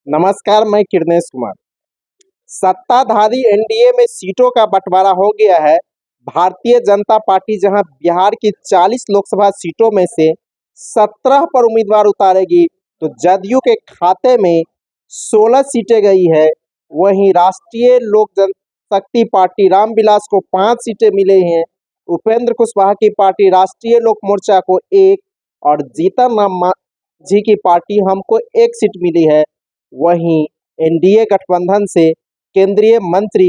नमस्कार, मैं किरनेश कुमार। सत्ताधारी एनडीए में सीटों का बंटवारा हो गया है। भारतीय जनता पार्टी जहां बिहार की 40 लोकसभा सीटों में से 17 पर उम्मीदवार उतारेगी, तो जदयू के खाते में 16 सीटें गई है। वहीं राष्ट्रीय लोक जनशक्ति पार्टी रामविलास को 5 सीटें मिली हैं। उपेंद्र कुशवाहा की पार्टी राष्ट्रीय लोक मोर्चा को 1 और जीतन राम मांझी की पार्टी हमको 1 सीट मिली है। वहीं एनडीए गठबंधन से केंद्रीय मंत्री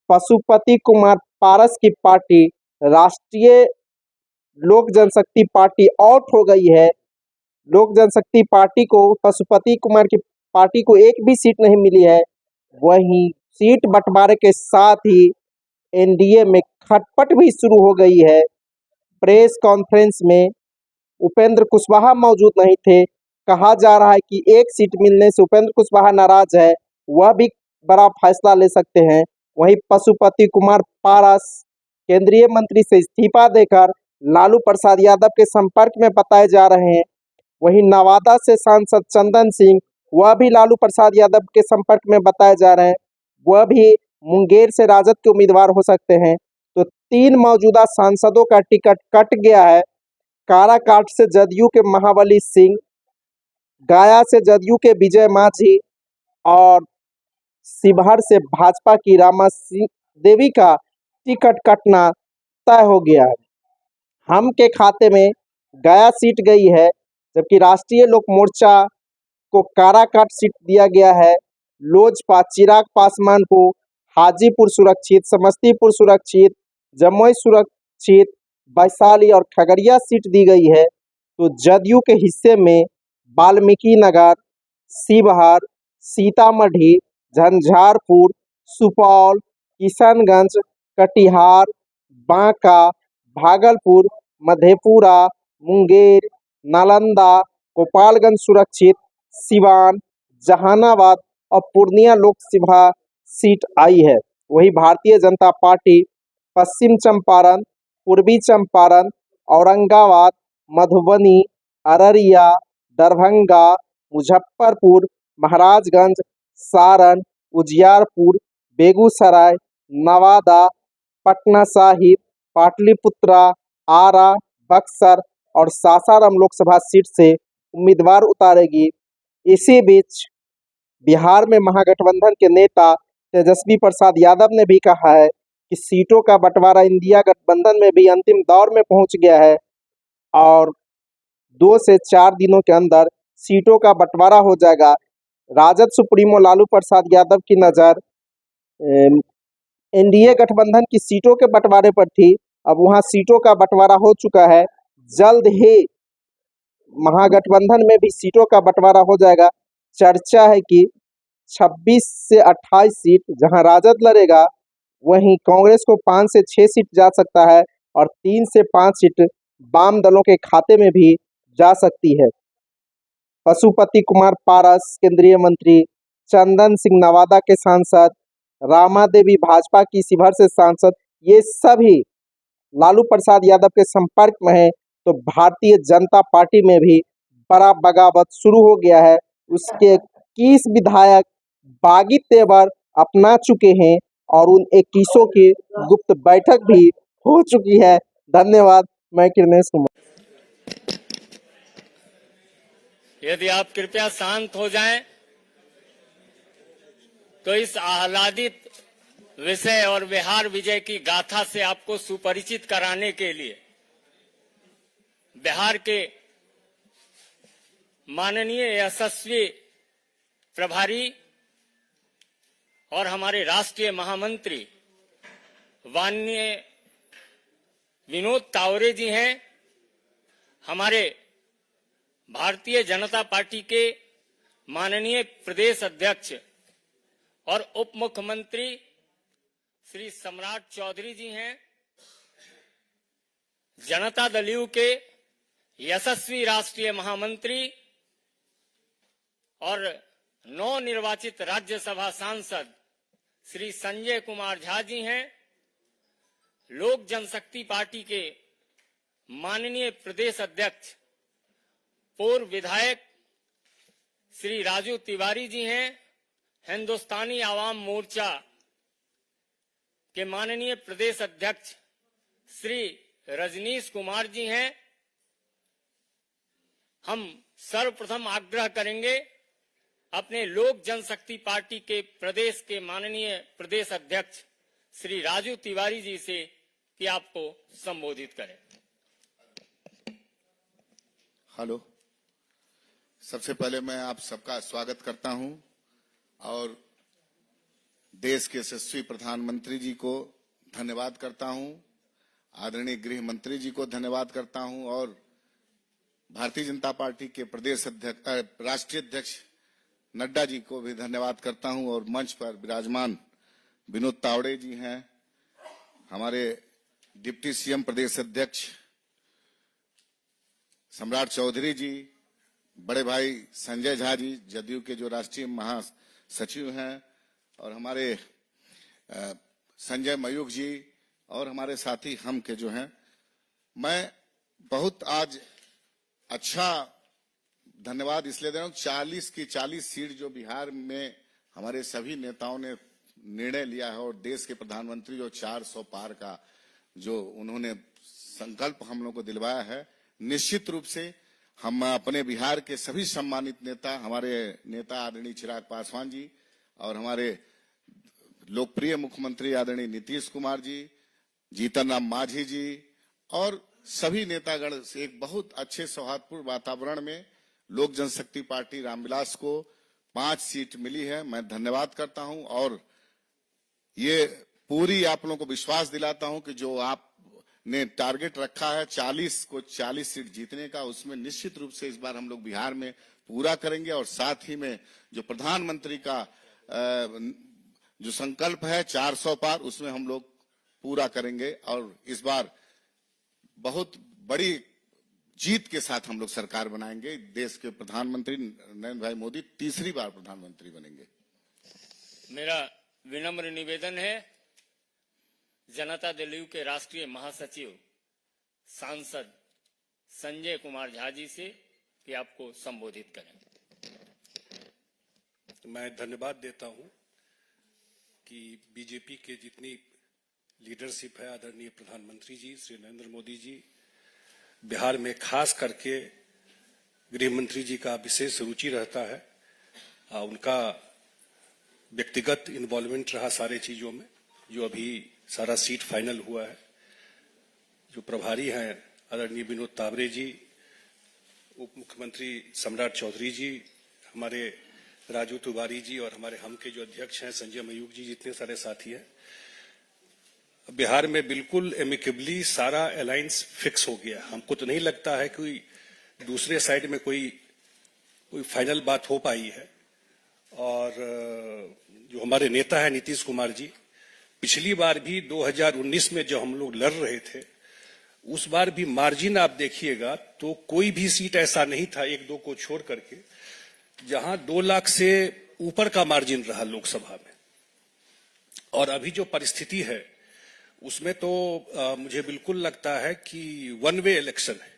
पशुपति कुमार पारस की पार्टी राष्ट्रीय लोक जनशक्ति पार्टी आउट हो गई है। लोक जनशक्ति पार्टी को पशुपति कुमार की पार्टी को एक भी सीट नहीं मिली है। वहीं सीट बंटवारे के साथ ही एनडीए में खटपट भी शुरू हो गई है। प्रेस कॉन्फ्रेंस में उपेंद्र कुशवाहा मौजूद नहीं थे। कहा जा रहा है कि एक सीट मिलने से उपेंद्र कुशवाहा नाराज है, वह भी बड़ा फैसला ले सकते हैं। वहीं पशुपति कुमार पारस केंद्रीय मंत्री से इस्तीफा देकर लालू प्रसाद यादव के संपर्क में बताए जा रहे हैं। वहीं नवादा से सांसद चंदन सिंह, वह भी लालू प्रसाद यादव के संपर्क में बताए जा रहे हैं। वह भी मुंगेर से राजद के उम्मीदवार हो सकते हैं। तो 3 मौजूदा सांसदों का टिकट कट गया है। काराकाट से जदयू के महाबली सिंह, गया से जदयू के विजय मांझी और शिवहर से भाजपा की रामा सिंह देवी का टिकट कटना तय हो गया है। हम के खाते में गया सीट गई है, जबकि राष्ट्रीय लोक मोर्चा को काराकाट सीट दिया गया है। लोजपा चिराग पासवान को हाजीपुर सुरक्षित, समस्तीपुर सुरक्षित, जमुई सुरक्षित, वैशाली और खगड़िया सीट दी गई है। तो जदयू के हिस्से में वाल्मीकि नगर, शिवहर, सीतामढ़ी, झंझारपुर, सुपौल, किशनगंज, कटिहार, बांका, भागलपुर, मधेपुरा, मुंगेर, नालंदा, गोपालगंज सुरक्षित, सिवान, जहानाबाद और पूर्णिया लोकसभा सीट आई है। वही भारतीय जनता पार्टी पश्चिम चंपारण, पूर्वी चंपारण, औरंगाबाद, मधुबनी, अररिया, दरभंगा, मुजफ्फरपुर, महाराजगंज, सारण, उजियारपुर, बेगूसराय, नवादा, पटना साहिब, पाटलिपुत्रा, आरा, बक्सर और सासाराम लोकसभा सीट से उम्मीदवार उतारेगी। इसी बीच बिहार में महागठबंधन के नेता तेजस्वी प्रसाद यादव ने भी कहा है कि सीटों का बंटवारा इंडिया गठबंधन में भी अंतिम दौर में पहुंच गया है और 2 से 4 दिनों के अंदर सीटों का बंटवारा हो जाएगा। राजद सुप्रीमो लालू प्रसाद यादव की नज़र एनडीए गठबंधन की सीटों के बंटवारे पर थी। अब वहां सीटों का बंटवारा हो चुका है। जल्द ही महागठबंधन में भी सीटों का बंटवारा हो जाएगा। चर्चा है कि 26 से 28 सीट जहां राजद लड़ेगा, वहीं कांग्रेस को 5 से 6 सीट जा सकता है और 3 से 5 सीट वाम दलों के खाते में भी जा सकती है। पशुपति कुमार पारस केंद्रीय मंत्री, चंदन सिंह नवादा के सांसद, रामा देवी भाजपा की शिवहर से सांसद, ये सभी लालू प्रसाद यादव के संपर्क में है। तो भारतीय जनता पार्टी में भी बड़ा बगावत शुरू हो गया है। उसके 21 विधायक बागी तेवर अपना चुके हैं और उन 21 की गुप्त बैठक भी हो चुकी है। धन्यवाद। मैं किरनेश कुमार। यदि आप कृपया शांत हो जाएं, तो इस आह्लादित विषय और बिहार विजय की गाथा से आपको सुपरिचित कराने के लिए बिहार के माननीय यशस्वी प्रभारी और हमारे राष्ट्रीय महामंत्री माननीय विनोद तावरे जी हैं। हमारे भारतीय जनता पार्टी के माननीय प्रदेश अध्यक्ष और उप मुख्यमंत्री श्री सम्राट चौधरी जी हैं। जनता दल यू के यशस्वी राष्ट्रीय महामंत्री और नवनिर्वाचित राज्यसभा सांसद श्री संजय कुमार झा जी हैं। लोक जनशक्ति पार्टी के माननीय प्रदेश अध्यक्ष पूर्व विधायक श्री राजू तिवारी जी हैं, हिंदुस्तानी आवाम मोर्चा के माननीय प्रदेश अध्यक्ष श्री रजनीश कुमार जी हैं। हम सर्वप्रथम आग्रह करेंगे अपने लोक जनशक्ति पार्टी के प्रदेश के माननीय प्रदेश अध्यक्ष श्री राजू तिवारी जी से कि आपको संबोधित करें। हेलो, सबसे पहले मैं आप सबका स्वागत करता हूं और देश के यशस्वी प्रधानमंत्री जी को धन्यवाद करता हूं, आदरणीय गृह मंत्री जी को धन्यवाद करता हूं और भारतीय जनता पार्टी के प्रदेश अध्यक्ष राष्ट्रीय अध्यक्ष नड्डा जी को भी धन्यवाद करता हूं और मंच पर विराजमान विनोद तावड़े जी हैं, हमारे डिप्टी सीएम प्रदेश अध्यक्ष सम्राट चौधरी जी, बड़े भाई संजय झा जी जदयू के जो राष्ट्रीय महासचिव हैं और हमारे संजय मयूख जी और हमारे साथी हम के जो हैं, मैं बहुत आज अच्छा धन्यवाद इसलिए दे रहा हूं। 40 की 40 सीट जो बिहार में हमारे सभी नेताओं ने निर्णय लिया है और देश के प्रधानमंत्री जो 400 पार का जो उन्होंने संकल्प हम लोग को दिलवाया है, निश्चित रूप से हम अपने बिहार के सभी सम्मानित नेता, हमारे नेता आदरणीय चिराग पासवान जी और हमारे लोकप्रिय मुख्यमंत्री आदरणीय नीतीश कुमार जी, जीतन राम मांझी जी और सभी नेतागण एक बहुत अच्छे सौहार्दपूर्ण वातावरण में लोक जनशक्ति पार्टी रामविलास को 5 सीट मिली है। मैं धन्यवाद करता हूं और ये पूरी आप लोगों को विश्वास दिलाता हूं कि जो आपने टारगेट रखा है 40 को 40 सीट जीतने का, उसमें निश्चित रूप से इस बार हम लोग बिहार में पूरा करेंगे और साथ ही में जो प्रधानमंत्री का जो संकल्प है 400 पार, उसमें हम लोग पूरा करेंगे और इस बार बहुत बड़ी जीत के साथ हम लोग सरकार बनाएंगे। देश के प्रधानमंत्री नरेंद्र भाई मोदी तीसरी बार प्रधानमंत्री बनेंगे। मेरा विनम्र निवेदन है जनता दल यू के राष्ट्रीय महासचिव सांसद संजय कुमार झा जी से कि आपको संबोधित करें। मैं धन्यवाद देता हूं कि बीजेपी के जितनी लीडरशिप है, आदरणीय प्रधानमंत्री जी श्री नरेंद्र मोदी जी, बिहार में खास करके गृह मंत्री जी का विशेष रुचि रहता है। उनका व्यक्तिगत इन्वॉल्वमेंट रहा सारे चीजों में, जो अभी सारा सीट फाइनल हुआ है। जो प्रभारी हैं आदरणीय विनोद तावड़े जी, उप मुख्यमंत्री सम्राट चौधरी जी, हमारे राजू तिवारी जी और हमारे हम के जो अध्यक्ष हैं संजय मयूख जी, जितने सारे साथी हैं, बिहार में बिल्कुल एमिकेबली सारा अलायंस फिक्स हो गया। हमको तो नहीं लगता है कि दूसरे साइड में कोई फाइनल बात हो पाई है। और जो हमारे नेता है नीतीश कुमार जी, पिछली बार भी 2019 में जो हम लोग लड़ रहे थे, उस बार भी मार्जिन आप देखिएगा तो कोई भी सीट ऐसा नहीं था, 1-2 को छोड़ करके, जहां 2 लाख से ऊपर का मार्जिन रहा लोकसभा में। और अभी जो परिस्थिति है उसमें तो मुझे बिल्कुल लगता है कि वन वे इलेक्शन है,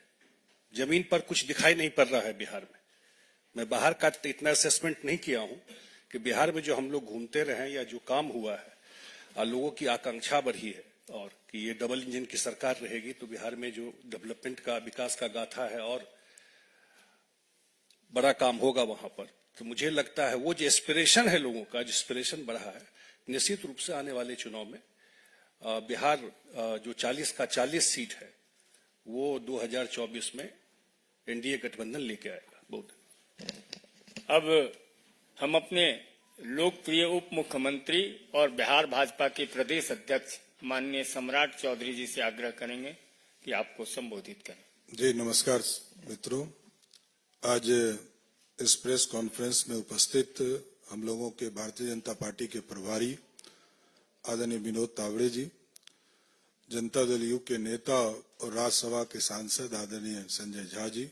जमीन पर कुछ दिखाई नहीं पड़ रहा है बिहार में। मैं बाहर का इतना असेसमेंट नहीं किया हूं कि बिहार में जो हम लोग घूमते रहे या जो काम हुआ है, लोगों की आकांक्षा बढ़ी है और कि ये डबल इंजन की सरकार रहेगी तो बिहार में जो डेवलपमेंट का, विकास का गाथा है और बड़ा काम होगा वहां पर। तो मुझे लगता है वो जो एस्पिरेशन है लोगों का, जो एस्पिरेशन बढ़ा है, निश्चित रूप से आने वाले चुनाव में बिहार जो 40 का 40 सीट है वो 2024 में एनडीए गठबंधन लेके आएगा। बहुत अब हम अपने लोकप्रिय उप मुख्यमंत्री और बिहार भाजपा के प्रदेश अध्यक्ष माननीय सम्राट चौधरी जी से आग्रह करेंगे कि आपको संबोधित करें। जी नमस्कार मित्रों, आज इस प्रेस कॉन्फ्रेंस में उपस्थित हम लोगों के भारतीय जनता पार्टी के प्रभारी आदरणीय विनोद तावड़े जी, जनता दल यू के नेता और राज्यसभा के सांसद आदरणीय संजय झा जी,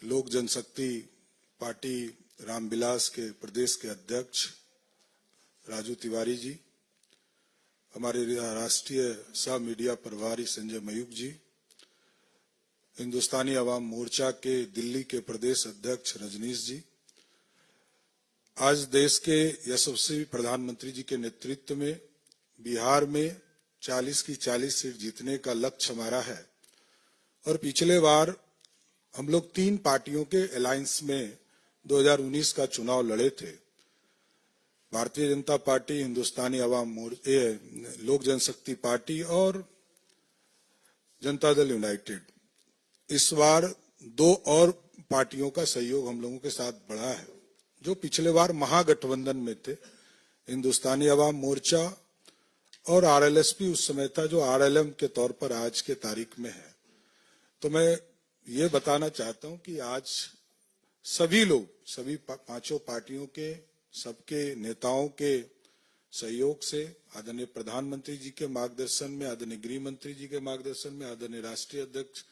लोक जनशक्ति पार्टी रामविलास के प्रदेश के अध्यक्ष राजू तिवारी जी, हमारे राष्ट्रीय सह मीडिया प्रभारी संजय मयूख जी, हिंदुस्तानी अवाम मोर्चा के दिल्ली के प्रदेश अध्यक्ष रजनीश जी, आज देश के यशस्वी प्रधानमंत्री जी के नेतृत्व में बिहार में 40 की 40 सीट जीतने का लक्ष्य हमारा है। और पिछले बार हम लोग 3 पार्टियों के अलायंस में 2019 का चुनाव लड़े थे। भारतीय जनता पार्टी, हिंदुस्तानी अवाम मोर्चा, लोक जनशक्ति पार्टी और जनता दल यूनाइटेड। इस बार 2 और पार्टियों का सहयोग हम लोगों के साथ बढ़ा है, जो पिछले बार महागठबंधन में थे। हिंदुस्तानी अवाम मोर्चा और आरएलएसपी उस समय था, जो आरएलएम के तौर पर आज के तारीख में है। तो मैं ये बताना चाहता हूं कि आज सभी लोग, सभी 5 पार्टियों के, सबके नेताओं के सहयोग से, आदरणीय प्रधानमंत्री जी के मार्गदर्शन में, आदरणीय गृह मंत्री जी के मार्गदर्शन में, आदरणीय राष्ट्रीय अध्यक्ष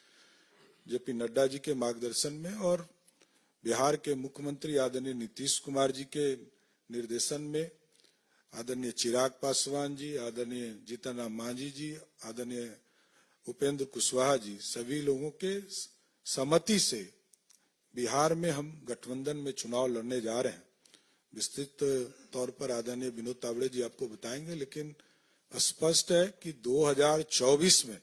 जेपी नड्डा जी के मार्गदर्शन में और बिहार के मुख्यमंत्री आदरणीय नीतीश कुमार जी के निर्देशन में, आदरणीय चिराग पासवान जी, आदरणीय जीतन राम मांझी जी, आदरणीय उपेंद्र कुशवाहा जी, सभी लोगों के सहमति से बिहार में हम गठबंधन में चुनाव लड़ने जा रहे हैं। विस्तृत तौर पर आदरणीय विनोद तावड़े जी आपको बताएंगे, लेकिन स्पष्ट है कि 2024 में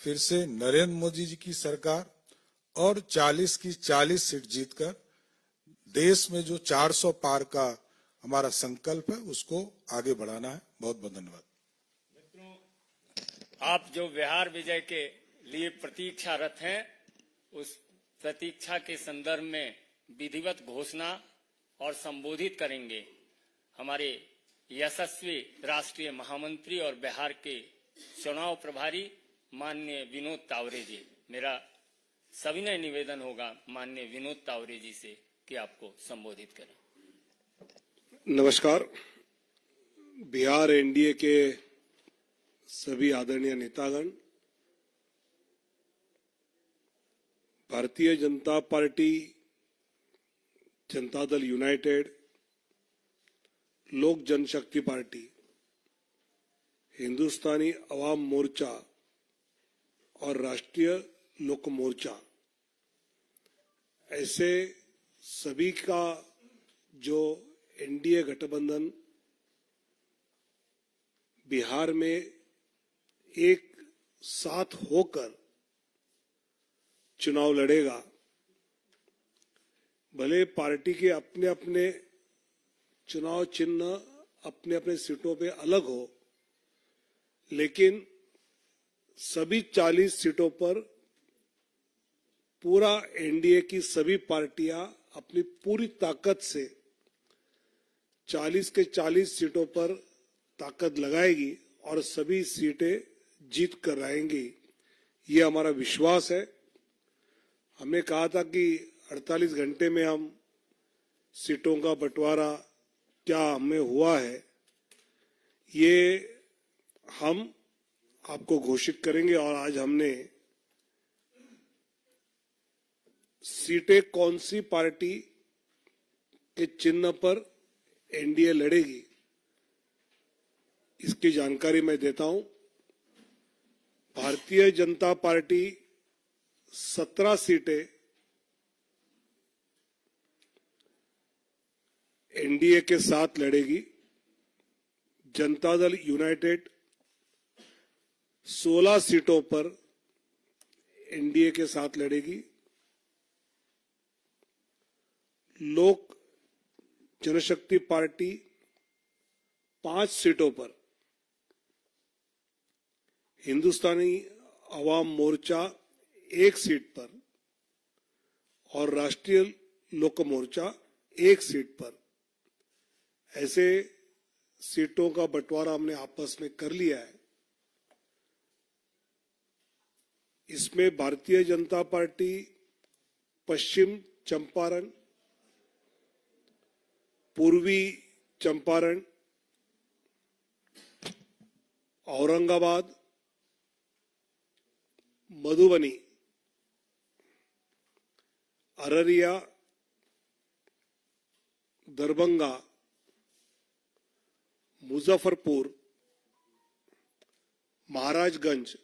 फिर से नरेंद्र मोदी जी की सरकार और 40 की 40 सीट जीतकर देश में जो 400 पार का हमारा संकल्प है उसको आगे बढ़ाना है। बहुत बहुत धन्यवाद। आप जो बिहार विजय के लिए प्रतीक्षारत हैं, उस प्रतीक्षा के संदर्भ में विधिवत घोषणा और संबोधित करेंगे हमारे यशस्वी राष्ट्रीय महामंत्री और बिहार के चुनाव प्रभारी माननीय विनोद तावड़े जी। मेरा सविनय निवेदन होगा माननीय विनोद तावड़े जी से कि आपको संबोधित करें। नमस्कार। बिहार एनडीए के सभी आदरणीय नेतागण, भारतीय जनता पार्टी, जनता दल यूनाइटेड, लोक जनशक्ति पार्टी, हिंदुस्तानी अवाम मोर्चा और राष्ट्रीय लोक मोर्चा, ऐसे सभी का जो एनडीए गठबंधन बिहार में एक साथ होकर चुनाव लड़ेगा। भले पार्टी के अपने अपने चुनाव चिन्ह अपने अपने सीटों पे अलग हो, लेकिन सभी 40 सीटों पर पूरा एनडीए की सभी पार्टियां अपनी पूरी ताकत से 40 के 40 सीटों पर ताकत लगाएगी और सभी सीटें जीत कर आएंगी। ये हमारा विश्वास है। हमने कहा था कि 48 घंटे में हम सीटों का बंटवारा क्या हमें हुआ है, ये हम आपको घोषित करेंगे। और आज हमने सीटें कौन सी पार्टी के चिन्ह पर एनडीए लड़ेगी, इसकी जानकारी मैं देता हूं। भारतीय जनता पार्टी 17 सीटें एनडीए के साथ लड़ेगी। जनता दल यूनाइटेड 16 सीटों पर एनडीए के साथ लड़ेगी। लोक जनशक्ति पार्टी 5 सीटों पर, हिंदुस्तानी अवाम मोर्चा 1 सीट पर और राष्ट्रीय लोक मोर्चा 1 सीट पर, ऐसे सीटों का बंटवारा हमने आपस में कर लिया है। इसमें भारतीय जनता पार्टी पश्चिम चंपारण, पूर्वी चंपारण, औरंगाबाद, मधुबनी, अररिया, दरभंगा, मुजफ्फरपुर, महाराजगंज,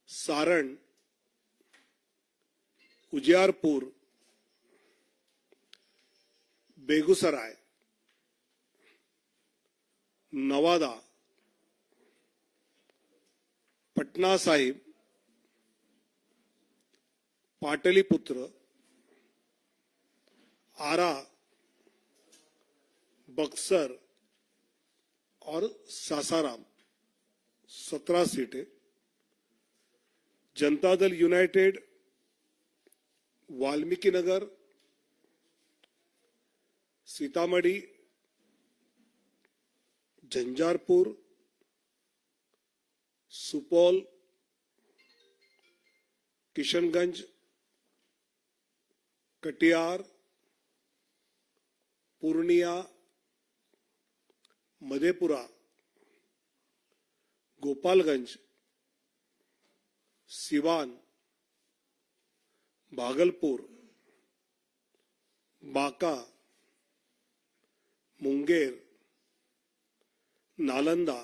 सारण, उजियारपुर, बेगूसराय, नवादा, पटना साहिब, पाटलिपुत्र, आरा, बक्सर और सासाराम 17 सीटें। जनता दल यूनाइटेड वाल्मीकि नगर, सीतामढ़ी, झंझारपुर, सुपौल, किशनगंज, कटिहार, पूर्णिया, मधेपुरा, गोपालगंज, सिवान, भागलपुर, बांका, मुंगेर, नालंदा,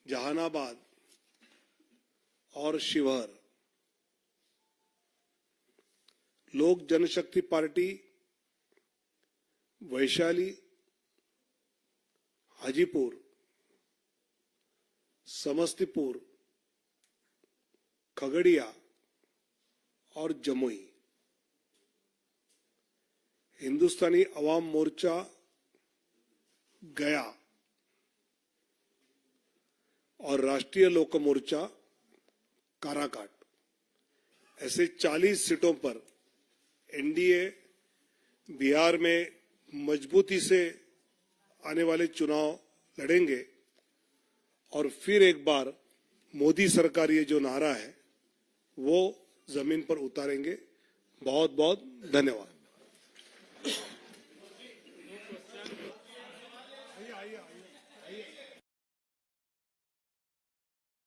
जहानाबाद और शिवहर। लोक जनशक्ति पार्टी वैशाली, हाजीपुर, समस्तीपुर, खगड़िया और जमुई। हिंदुस्तानी अवाम मोर्चा गया और राष्ट्रीय लोक मोर्चा काराकाट, ऐसे 40 सीटों पर एनडीए बिहार में मजबूती से आने वाले चुनाव लड़ेंगे और फिर एक बार मोदी सरकार ये जो नारा है वो जमीन पर उतारेंगे। बहुत बहुत धन्यवाद।